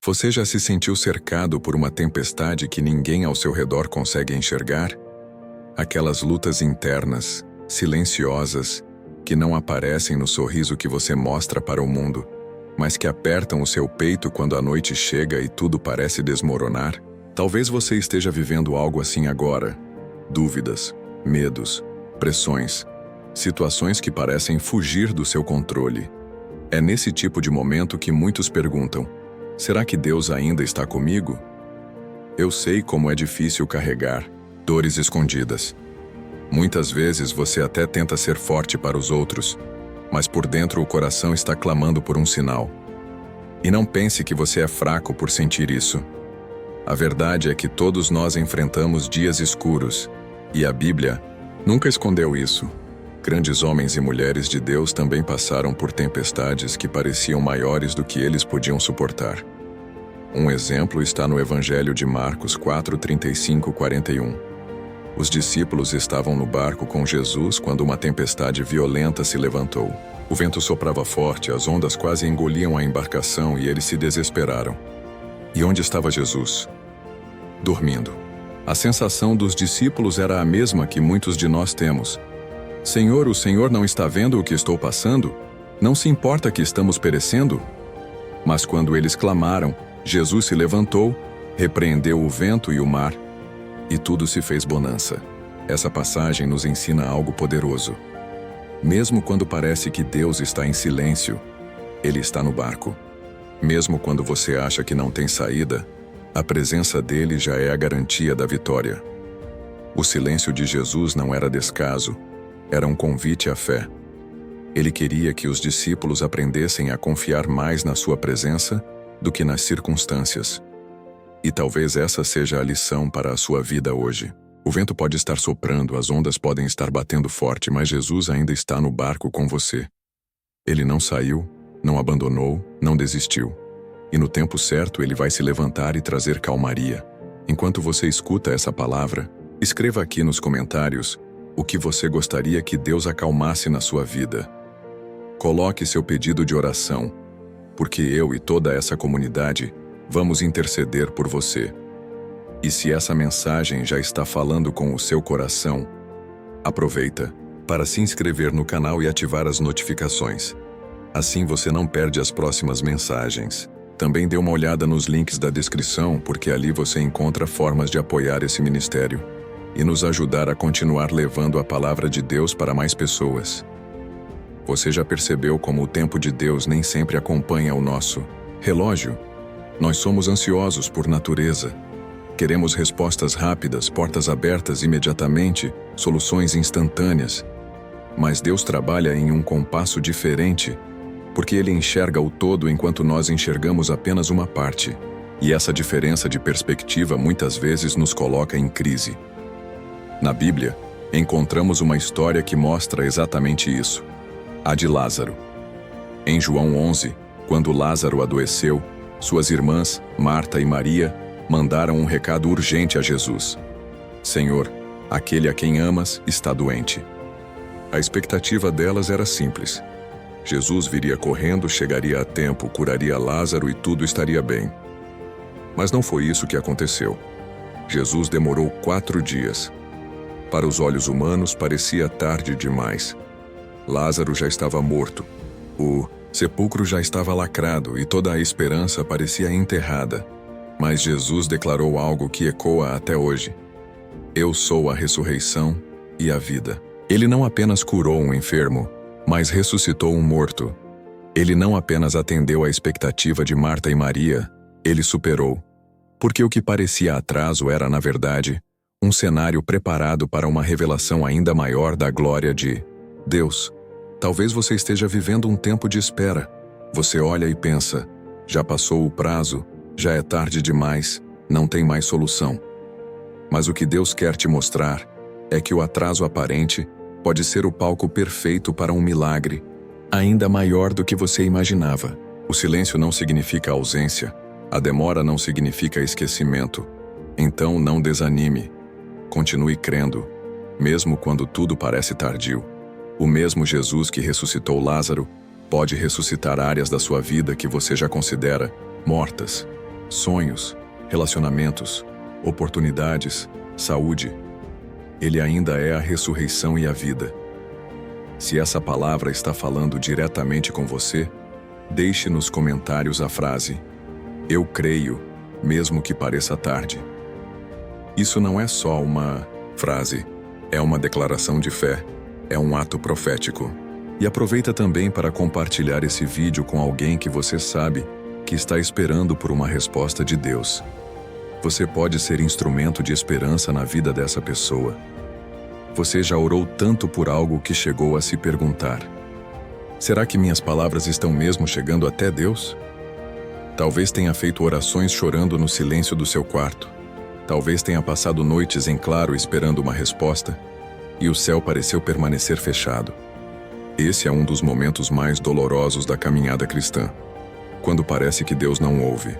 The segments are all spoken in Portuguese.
Você já se sentiu cercado por uma tempestade que ninguém ao seu redor consegue enxergar? Aquelas lutas internas, silenciosas, que não aparecem no sorriso que você mostra para o mundo, mas que apertam o seu peito quando a noite chega e tudo parece desmoronar? Talvez você esteja vivendo algo assim agora. Dúvidas, medos, pressões, situações que parecem fugir do seu controle. É nesse tipo de momento que muitos perguntam: será que Deus ainda está comigo? Eu sei como é difícil carregar dores escondidas. Muitas vezes você até tenta ser forte para os outros, mas por dentro o coração está clamando por um sinal. E não pense que você é fraco por sentir isso. A verdade é que todos nós enfrentamos dias escuros, e a Bíblia nunca escondeu isso. Grandes homens e mulheres de Deus também passaram por tempestades que pareciam maiores do que eles podiam suportar. Um exemplo está no Evangelho de Marcos 4:35-41. Os discípulos estavam no barco com Jesus quando uma tempestade violenta se levantou. O vento soprava forte, as ondas quase engoliam a embarcação e eles se desesperaram. E onde estava Jesus? Dormindo. A sensação dos discípulos era a mesma que muitos de nós temos. Senhor, o Senhor não está vendo o que estou passando? Não se importa que estamos perecendo? Mas quando eles clamaram, Jesus se levantou, repreendeu o vento e o mar, e tudo se fez bonança. Essa passagem nos ensina algo poderoso. Mesmo quando parece que Deus está em silêncio, Ele está no barco. Mesmo quando você acha que não tem saída, a presença dele já é a garantia da vitória. O silêncio de Jesus não era descaso, era um convite à fé. Ele queria que os discípulos aprendessem a confiar mais na sua presença do que nas circunstâncias. E talvez essa seja a lição para a sua vida hoje. O vento pode estar soprando, as ondas podem estar batendo forte, mas Jesus ainda está no barco com você. Ele não saiu, não abandonou, não desistiu. E no tempo certo ele vai se levantar e trazer calmaria. Enquanto você escuta essa palavra, escreva aqui nos comentários o que você gostaria que Deus acalmasse na sua vida. Coloque seu pedido de oração, porque eu e toda essa comunidade vamos interceder por você. E se essa mensagem já está falando com o seu coração, aproveita para se inscrever no canal e ativar as notificações. Assim você não perde as próximas mensagens. Também dê uma olhada nos links da descrição, porque ali você encontra formas de apoiar esse ministério e nos ajudar a continuar levando a palavra de Deus para mais pessoas. Você já percebeu como o tempo de Deus nem sempre acompanha o nosso relógio? Nós somos ansiosos por natureza. Queremos respostas rápidas, portas abertas imediatamente, soluções instantâneas. Mas Deus trabalha em um compasso diferente, porque Ele enxerga o todo enquanto nós enxergamos apenas uma parte. E essa diferença de perspectiva muitas vezes nos coloca em crise. Na Bíblia, encontramos uma história que mostra exatamente isso. A de Lázaro. Em João 11, quando Lázaro adoeceu, suas irmãs, Marta e Maria, mandaram um recado urgente a Jesus. Senhor, aquele a quem amas está doente. A expectativa delas era simples. Jesus viria correndo, chegaria a tempo, curaria Lázaro e tudo estaria bem. Mas não foi isso que aconteceu. Jesus demorou 4 dias. Para os olhos humanos parecia tarde demais. Lázaro já estava morto. O sepulcro já estava lacrado e toda a esperança parecia enterrada. Mas Jesus declarou algo que ecoa até hoje. Eu sou a ressurreição e a vida. Ele não apenas curou um enfermo, mas ressuscitou um morto. Ele não apenas atendeu à expectativa de Marta e Maria, ele superou. Porque o que parecia atraso era, na verdade, um cenário preparado para uma revelação ainda maior da glória de Deus. Talvez você esteja vivendo um tempo de espera. Você olha e pensa, já passou o prazo, já é tarde demais, não tem mais solução. Mas o que Deus quer te mostrar é que o atraso aparente pode ser o palco perfeito para um milagre, ainda maior do que você imaginava. O silêncio não significa ausência, a demora não significa esquecimento. Então não desanime. Continue crendo, mesmo quando tudo parece tardio. O mesmo Jesus que ressuscitou Lázaro pode ressuscitar áreas da sua vida que você já considera mortas. sonhos, relacionamentos, oportunidades, saúde. Ele ainda é a ressurreição e a vida. Se essa palavra está falando diretamente com você, deixe nos comentários a frase: "Eu creio, mesmo que pareça tarde". Isso não é só uma frase, é uma declaração de fé, é um ato profético. E aproveita também para compartilhar esse vídeo com alguém que você sabe que está esperando por uma resposta de Deus. Você pode ser instrumento de esperança na vida dessa pessoa. Você já orou tanto por algo que chegou a se perguntar: será que minhas palavras estão mesmo chegando até Deus? Talvez tenha feito orações chorando no silêncio do seu quarto. Talvez tenha passado noites em claro esperando uma resposta, e o céu pareceu permanecer fechado. Esse é um dos momentos mais dolorosos da caminhada cristã, quando parece que Deus não ouve.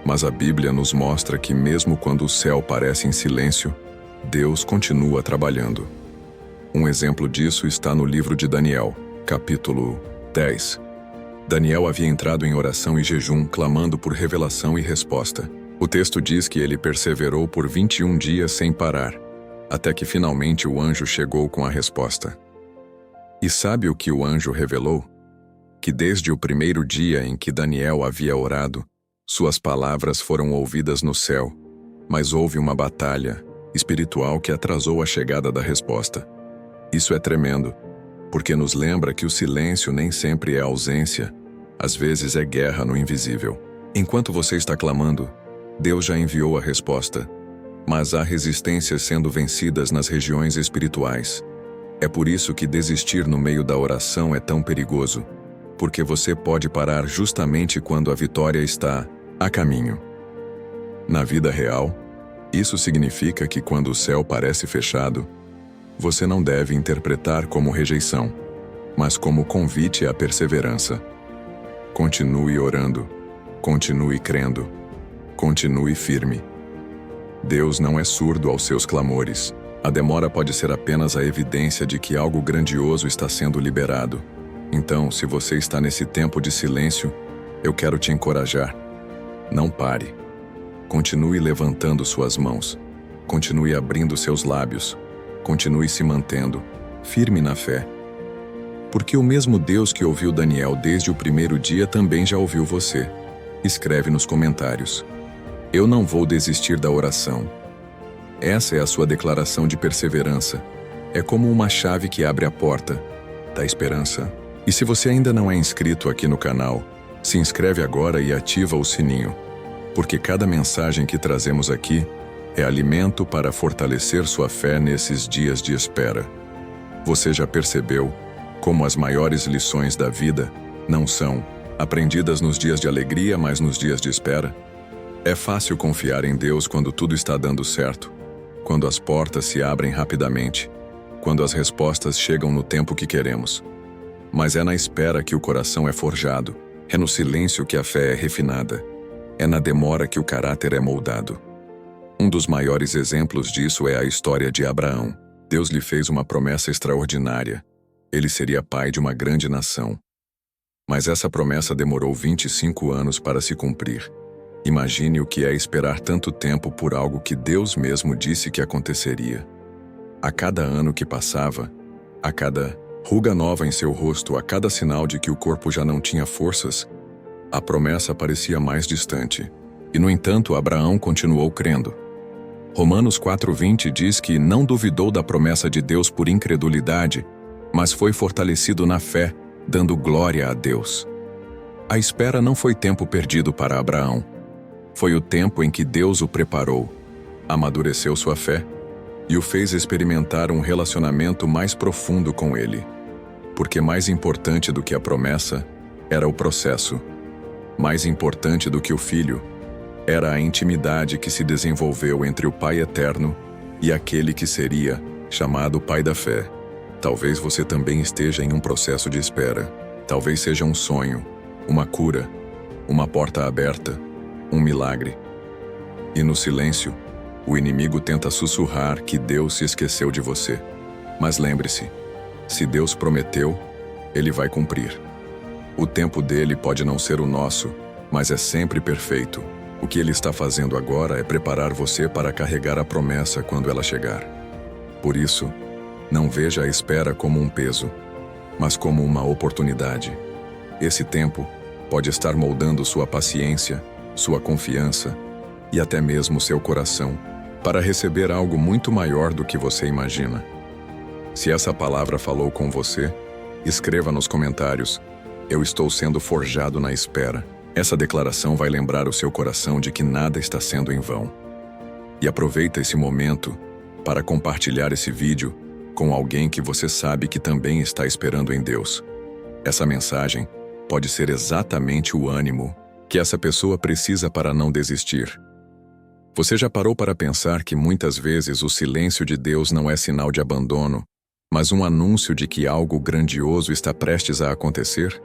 Mas a Bíblia nos mostra que mesmo quando o céu parece em silêncio, Deus continua trabalhando. Um exemplo disso está no livro de Daniel, capítulo 10. Daniel havia entrado em oração e jejum, clamando por revelação e resposta. O texto diz que ele perseverou por 21 dias sem parar, até que finalmente o anjo chegou com a resposta. E sabe o que o anjo revelou? Que desde o primeiro dia em que Daniel havia orado, suas palavras foram ouvidas no céu, mas houve uma batalha espiritual que atrasou a chegada da resposta. Isso é tremendo, porque nos lembra que o silêncio nem sempre é ausência, às vezes é guerra no invisível. Enquanto você está clamando, Deus já enviou a resposta, mas há resistências sendo vencidas nas regiões espirituais. É por isso que desistir no meio da oração é tão perigoso, porque você pode parar justamente quando a vitória está a caminho. Na vida real, isso significa que quando o céu parece fechado, você não deve interpretar como rejeição, mas como convite à perseverança. Continue orando, continue crendo, continue firme. Deus não é surdo aos seus clamores. A demora pode ser apenas a evidência de que algo grandioso está sendo liberado. Então, se você está nesse tempo de silêncio, eu quero te encorajar. Não pare. Continue levantando suas mãos. Continue abrindo seus lábios. Continue se mantendo, firme na fé. Porque o mesmo Deus que ouviu Daniel desde o primeiro dia também já ouviu você. Escreve nos comentários: "Eu não vou desistir da oração". Essa é a sua declaração de perseverança. É como uma chave que abre a porta da esperança. E se você ainda não é inscrito aqui no canal, se inscreve agora e ativa o sininho, porque cada mensagem que trazemos aqui é alimento para fortalecer sua fé nesses dias de espera. Você já percebeu como as maiores lições da vida não são aprendidas nos dias de alegria, mas nos dias de espera? É fácil confiar em Deus quando tudo está dando certo, quando as portas se abrem rapidamente, quando as respostas chegam no tempo que queremos. Mas é na espera que o coração é forjado, é no silêncio que a fé é refinada, é na demora que o caráter é moldado. Um dos maiores exemplos disso é a história de Abraão. Deus lhe fez uma promessa extraordinária. Ele seria pai de uma grande nação. Mas essa promessa demorou 25 anos para se cumprir. Imagine o que é esperar tanto tempo por algo que Deus mesmo disse que aconteceria. A cada ano que passava, a cada ruga nova em seu rosto, a cada sinal de que o corpo já não tinha forças, a promessa parecia mais distante. E, no entanto, Abraão continuou crendo. Romanos 4:20 diz que não duvidou da promessa de Deus por incredulidade, mas foi fortalecido na fé, dando glória a Deus. A espera não foi tempo perdido para Abraão. Foi o tempo em que Deus o preparou, amadureceu sua fé e o fez experimentar um relacionamento mais profundo com Ele. Porque mais importante do que a promessa era o processo. Mais importante do que o filho era a intimidade que se desenvolveu entre o Pai Eterno e aquele que seria chamado Pai da Fé. Talvez você também esteja em um processo de espera. Talvez seja um sonho, uma cura, uma porta aberta, um milagre. E no silêncio, o inimigo tenta sussurrar que Deus se esqueceu de você. Mas lembre-se, se Deus prometeu, Ele vai cumprir. O tempo dele pode não ser o nosso, mas é sempre perfeito. O que Ele está fazendo agora é preparar você para carregar a promessa quando ela chegar. Por isso, não veja a espera como um peso, mas como uma oportunidade. Esse tempo pode estar moldando sua paciência, sua confiança e até mesmo seu coração para receber algo muito maior do que você imagina. Se essa palavra falou com você, escreva nos comentários: eu estou sendo forjado na espera. Essa declaração vai lembrar o seu coração de que nada está sendo em vão. E aproveita esse momento para compartilhar esse vídeo com alguém que você sabe que também está esperando em Deus. Essa mensagem pode ser exatamente o ânimo que essa pessoa precisa para não desistir. Você já parou para pensar que muitas vezes o silêncio de Deus não é sinal de abandono, mas um anúncio de que algo grandioso está prestes a acontecer?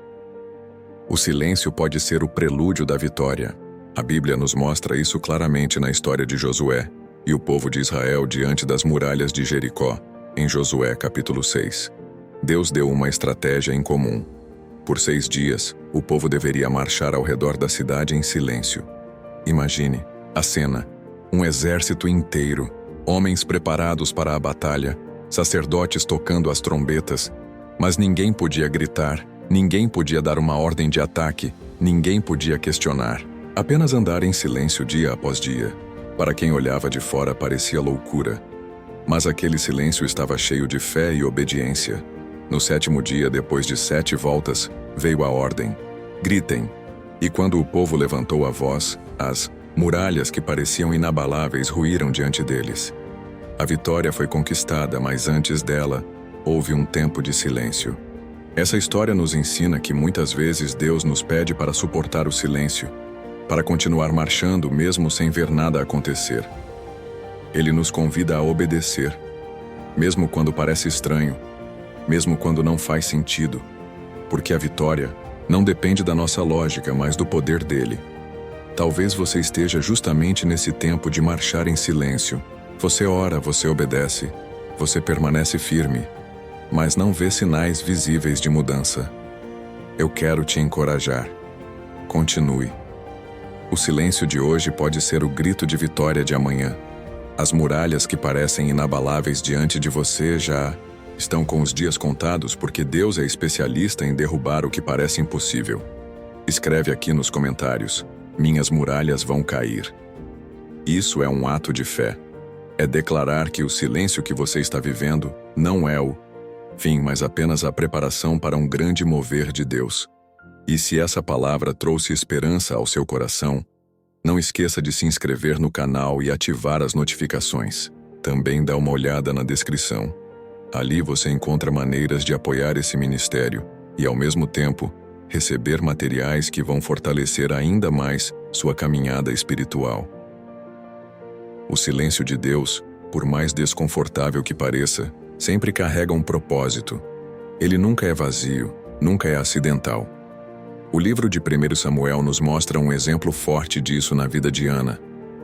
O silêncio pode ser o prelúdio da vitória. A Bíblia nos mostra isso claramente na história de Josué e o povo de Israel diante das muralhas de Jericó, em Josué capítulo 6. Deus deu uma estratégia em comum. Por 6 dias, o povo deveria marchar ao redor da cidade em silêncio. Imagine a cena: um exército inteiro, homens preparados para a batalha, sacerdotes tocando as trombetas, mas ninguém podia gritar. Ninguém podia dar uma ordem de ataque, ninguém podia questionar. Apenas andar em silêncio dia após dia. Para quem olhava de fora parecia loucura. Mas aquele silêncio estava cheio de fé e obediência. No 7º dia, depois de 7 voltas, veio a ordem: gritem. E quando o povo levantou a voz, as muralhas que pareciam inabaláveis ruíram diante deles. A vitória foi conquistada, mas antes dela, houve um tempo de silêncio. Essa história nos ensina que muitas vezes Deus nos pede para suportar o silêncio, para continuar marchando mesmo sem ver nada acontecer. Ele nos convida a obedecer, mesmo quando parece estranho, mesmo quando não faz sentido, porque a vitória não depende da nossa lógica, mas do poder dele. Talvez você esteja justamente nesse tempo de marchar em silêncio. Você ora, você obedece, você permanece firme, mas não vê sinais visíveis de mudança. Eu quero te encorajar. Continue. O silêncio de hoje pode ser o grito de vitória de amanhã. As muralhas que parecem inabaláveis diante de você já estão com os dias contados, porque Deus é especialista em derrubar o que parece impossível. Escreve aqui nos comentários: minhas muralhas vão cair. Isso é um ato de fé. É declarar que o silêncio que você está vivendo não é o fim, mas apenas a preparação para um grande mover de Deus. E se essa palavra trouxe esperança ao seu coração, não esqueça de se inscrever no canal e ativar as notificações. Também dá uma olhada na descrição. Ali você encontra maneiras de apoiar esse ministério e, ao mesmo tempo, receber materiais que vão fortalecer ainda mais sua caminhada espiritual. O silêncio de Deus, por mais desconfortável que pareça, sempre carrega um propósito. Ele nunca é vazio, nunca é acidental. O livro de 1 Samuel nos mostra um exemplo forte disso na vida de Ana,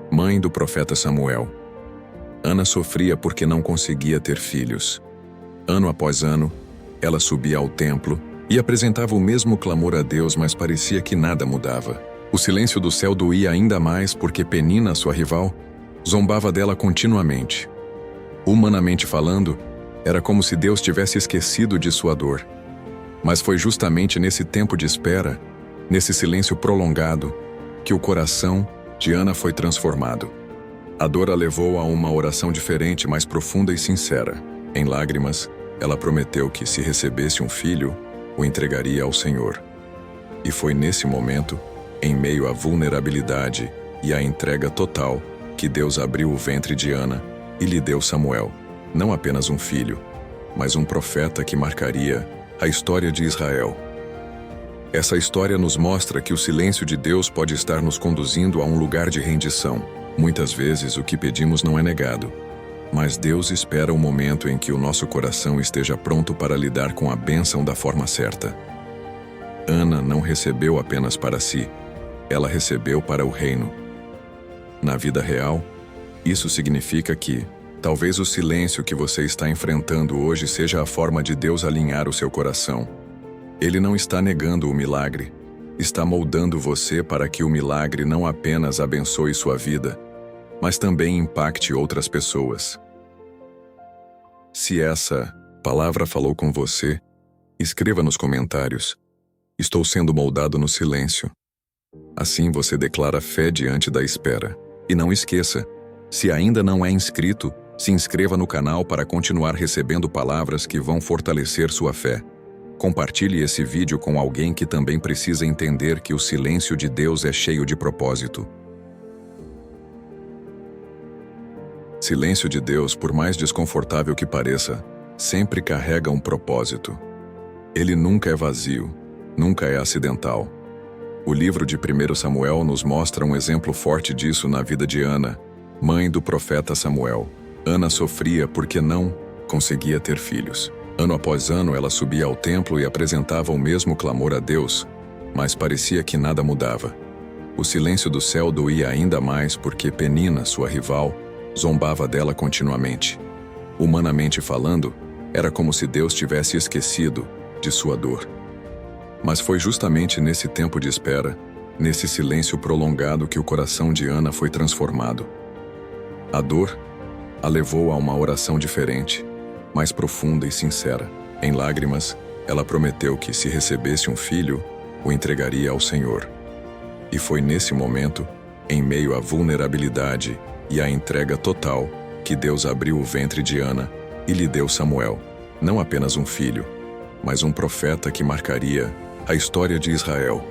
mãe do profeta Samuel. Ana sofria porque não conseguia ter filhos. Ano após ano, ela subia ao templo e apresentava o mesmo clamor a Deus, mas parecia que nada mudava. O silêncio do céu doía ainda mais porque Penina, sua rival, zombava dela continuamente. Humanamente falando, era como se Deus tivesse esquecido de sua dor. Mas foi justamente nesse tempo de espera, nesse silêncio prolongado, que o coração de Ana foi transformado. A dor a levou a uma oração diferente, mais profunda e sincera. Em lágrimas, ela prometeu que, se recebesse um filho, o entregaria ao Senhor. E foi nesse momento, em meio à vulnerabilidade e à entrega total, que Deus abriu o ventre de Ana e lhe deu Samuel, não apenas um filho, mas um profeta que marcaria a história de Israel. Essa história nos mostra que o silêncio de Deus pode estar nos conduzindo a um lugar de rendição. Muitas vezes o que pedimos não é negado, mas Deus espera o momento em que o nosso coração esteja pronto para lidar com a bênção da forma certa. Ana não recebeu apenas para si, ela recebeu para o reino. Na vida real, isso significa que talvez o silêncio que você está enfrentando hoje seja a forma de Deus alinhar o seu coração. Ele não está negando o milagre, está moldando você para que o milagre não apenas abençoe sua vida, mas também impacte outras pessoas. Se essa palavra falou com você, escreva nos comentários: estou sendo moldado no silêncio. Assim você declara fé diante da espera. E não esqueça, se ainda não é inscrito, se inscreva no canal para continuar recebendo palavras que vão fortalecer sua fé. Compartilhe esse vídeo com alguém que também precisa entender que o silêncio de Deus é cheio de propósito. Silêncio de Deus, por mais desconfortável que pareça, sempre carrega um propósito. Ele nunca é vazio, nunca é acidental. O livro de 1 Samuel nos mostra um exemplo forte disso na vida de Ana, mãe do profeta Samuel. Ana sofria porque não conseguia ter filhos. Ano após ano ela subia ao templo e apresentava o mesmo clamor a Deus, mas parecia que nada mudava. O silêncio do céu doía ainda mais porque Penina, sua rival, zombava dela continuamente. Humanamente falando, era como se Deus tivesse esquecido de sua dor. Mas foi justamente nesse tempo de espera, nesse silêncio prolongado, que o coração de Ana foi transformado. A dor a levou a uma oração diferente, mais profunda e sincera. Em lágrimas, ela prometeu que, se recebesse um filho, o entregaria ao Senhor. E foi nesse momento, em meio à vulnerabilidade e à entrega total, que Deus abriu o ventre de Ana e lhe deu Samuel, não apenas um filho, mas um profeta que marcaria a história de Israel.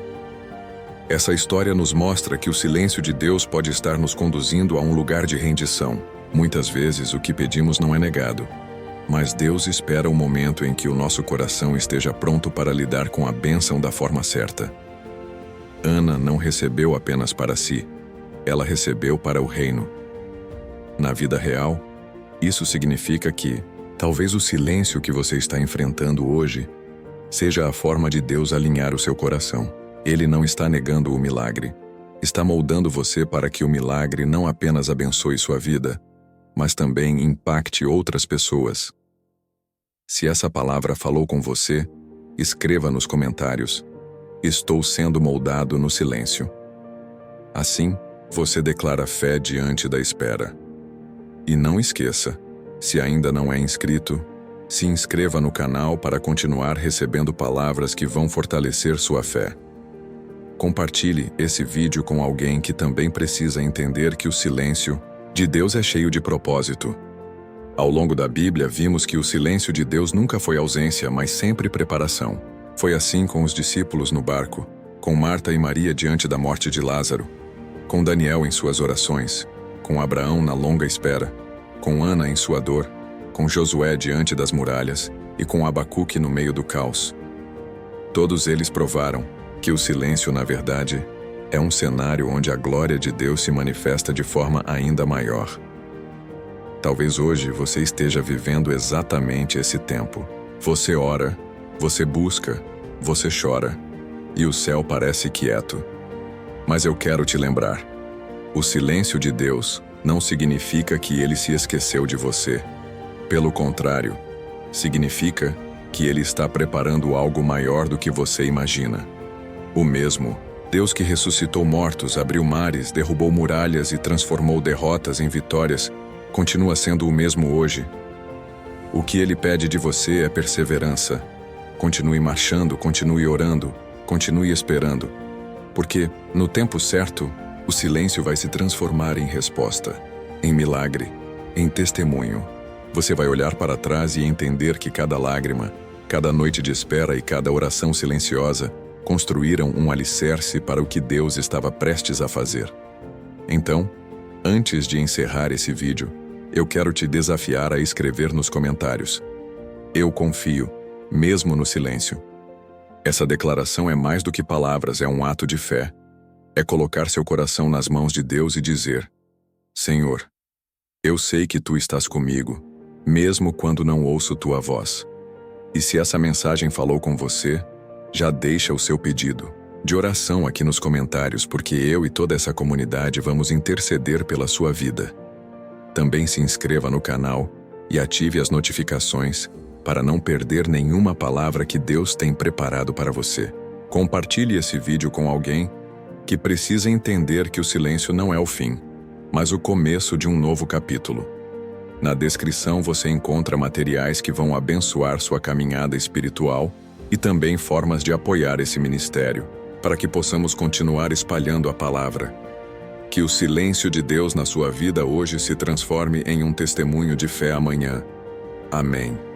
Essa história nos mostra que o silêncio de Deus pode estar nos conduzindo a um lugar de rendição. Muitas vezes o que pedimos não é negado, mas Deus espera o momento em que o nosso coração esteja pronto para lidar com a bênção da forma certa. Ana não recebeu apenas para si, ela recebeu para o reino. Na vida real, isso significa que, talvez o silêncio que você está enfrentando hoje seja a forma de Deus alinhar o seu coração. Ele não está negando o milagre, está moldando você para que o milagre não apenas abençoe sua vida, mas também impacte outras pessoas. Se essa palavra falou com você, escreva nos comentários: estou sendo moldado no silêncio. Assim, você declara fé diante da espera. E não esqueça, se ainda não é inscrito, se inscreva no canal para continuar recebendo palavras que vão fortalecer sua fé. Compartilhe esse vídeo com alguém que também precisa entender que o silêncio de Deus é cheio de propósito. Ao longo da Bíblia, vimos que o silêncio de Deus nunca foi ausência, mas sempre preparação. Foi assim com os discípulos no barco, com Marta e Maria diante da morte de Lázaro, com Daniel em suas orações, com Abraão na longa espera, com Ana em sua dor, com Josué diante das muralhas e com Abacuque no meio do caos. Todos eles provaram que o silêncio, na verdade, é um cenário onde a glória de Deus se manifesta de forma ainda maior. Talvez hoje você esteja vivendo exatamente esse tempo. Você ora, você busca, você chora, e o céu parece quieto. Mas eu quero te lembrar: o silêncio de Deus não significa que Ele se esqueceu de você. Pelo contrário, significa que Ele está preparando algo maior do que você imagina. O mesmo Deus que ressuscitou mortos, abriu mares, derrubou muralhas e transformou derrotas em vitórias, continua sendo o mesmo hoje. O que Ele pede de você é perseverança. Continue marchando, continue orando, continue esperando. Porque, no tempo certo, o silêncio vai se transformar em resposta, em milagre, em testemunho. Você vai olhar para trás e entender que cada lágrima, cada noite de espera e cada oração silenciosa construíram um alicerce para o que Deus estava prestes a fazer. Então, antes de encerrar esse vídeo, eu quero te desafiar a escrever nos comentários: eu confio, mesmo no silêncio. Essa declaração é mais do que palavras, é um ato de fé. É colocar seu coração nas mãos de Deus e dizer: Senhor, eu sei que Tu estás comigo, mesmo quando não ouço Tua voz. E se essa mensagem falou com você, já deixa o seu pedido de oração aqui nos comentários, porque eu e toda essa comunidade vamos interceder pela sua vida. Também se inscreva no canal e ative as notificações para não perder nenhuma palavra que Deus tem preparado para você. Compartilhe esse vídeo com alguém que precisa entender que o silêncio não é o fim, mas o começo de um novo capítulo. Na descrição você encontra materiais que vão abençoar sua caminhada espiritual e também formas de apoiar esse ministério, para que possamos continuar espalhando a palavra. Que o silêncio de Deus na sua vida hoje se transforme em um testemunho de fé amanhã. Amém.